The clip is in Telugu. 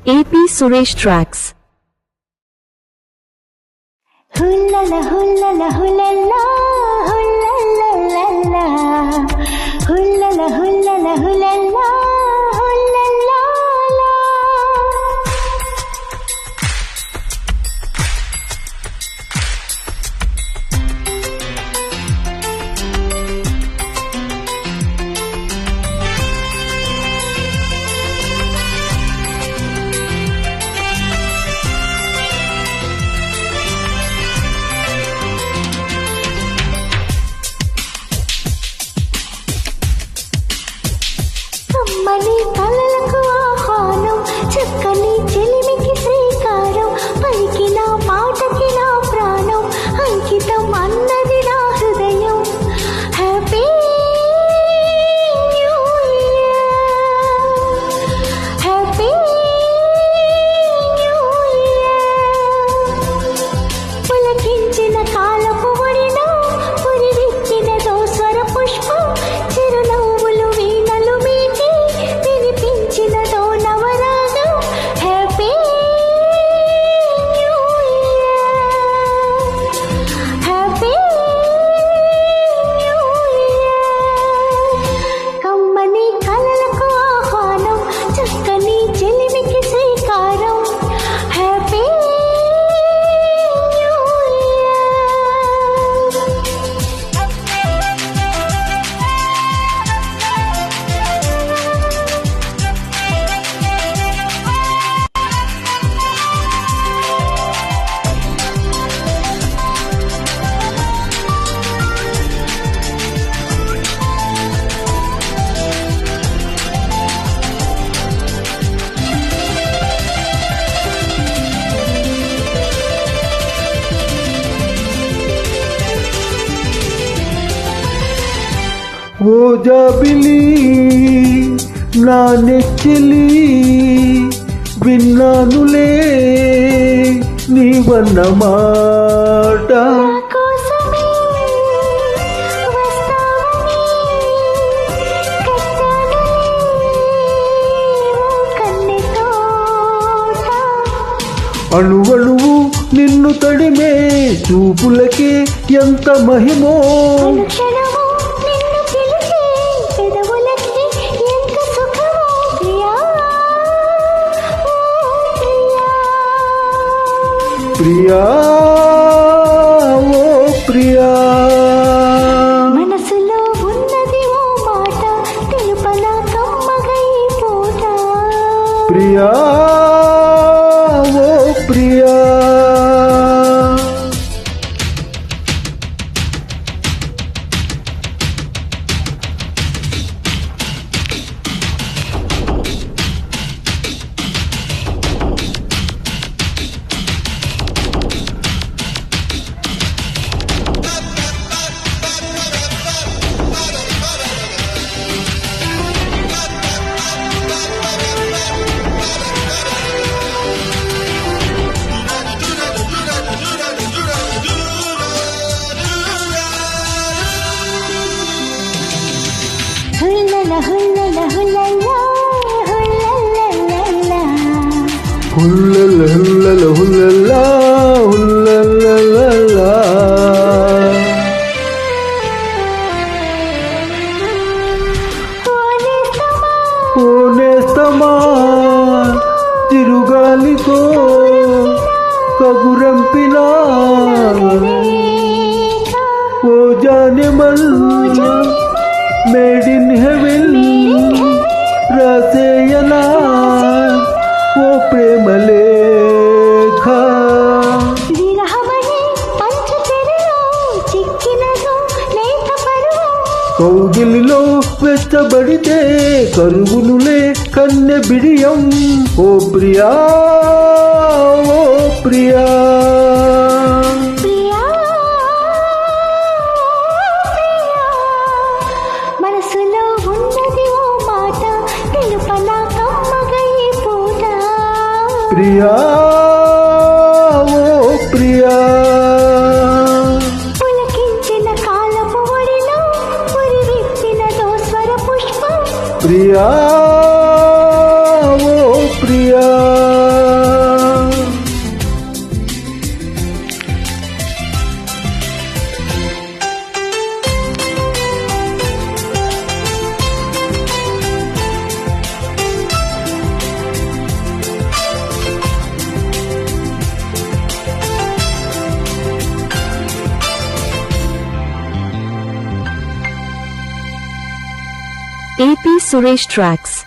AP Suresh Tracks. Hullala hullala hullala hullala lalla hullala hullala hullala hullala la. కమ్మని కలలకు ఆహ్వానం, చక్కని చెలిమికి శ్రీకారం, పలికిన పాటకి నా ప్రాణం అంకితం అన్నది నా హృదయం. Happy new year, happy new year. పులకించిన కాలపు ఒడిలో పురివిప్పినదో స్వర పుష్పం, చిరునవ్వులు వీణలు మీటి వినిపించినదో నవరాగం. Happy new year, happy new year. కమ్మని కలలకు ఆహ్వానం, చక్కని చెలిమికి శ్రీకారం. Happy new year. ఓ జాబిలి నా నెచ్చిలి, విన్నానులే నీవన్న మాట. నా కోసమే వస్తావని కట్టానులే ఓ కన్నె తోట. అణువణువు నిన్ను తడిమే చూపులకే ఎంత మహిమో. అనుక్షణము నిన్ను పిలిచే పెదవులకి ఎంత సుఖమో. ప్రియా ఓ ప్రియా, ప్రియా ఓ ప్రియా, మనసులో ఉన్నది ఓ మాట తెలుపన కమ్మగా ఈ పూట. ప్రియా ఓ ప్రియా. హుల్లల హుల్లల హుల్లలా హుల్లల హుల్లల హుల్లల హుల్లలా హుల్లలా. ఓ నేస్తమా తిరుగాలితో కగురంపినా, ఓ జానెమల్ మేడ్ ఇన్ హెవెన్ రాసేయనా ఓ ప్రేమ లేఖ. విరహమనే పంచచెరలో చిక్కినదో లేత పరువం. కౌగిలిలో వెచ్చబడితే కరుగునులే కన్నె బిడియం. ఓ ప్రియా ఓ ప్రియా, ప్రియా ప్రియా, మనసులో ఉన్నది ఓ మాట తెలుపన కమ్మగా ఈ పూట. ప్రియా ఓ ప్రియా, పులకించిన కాలపు ఒడిలో పురివిప్పినదో స్వర పుష్పం. ప్రియా ఓ ప్రియా. AP Suresh Tracks.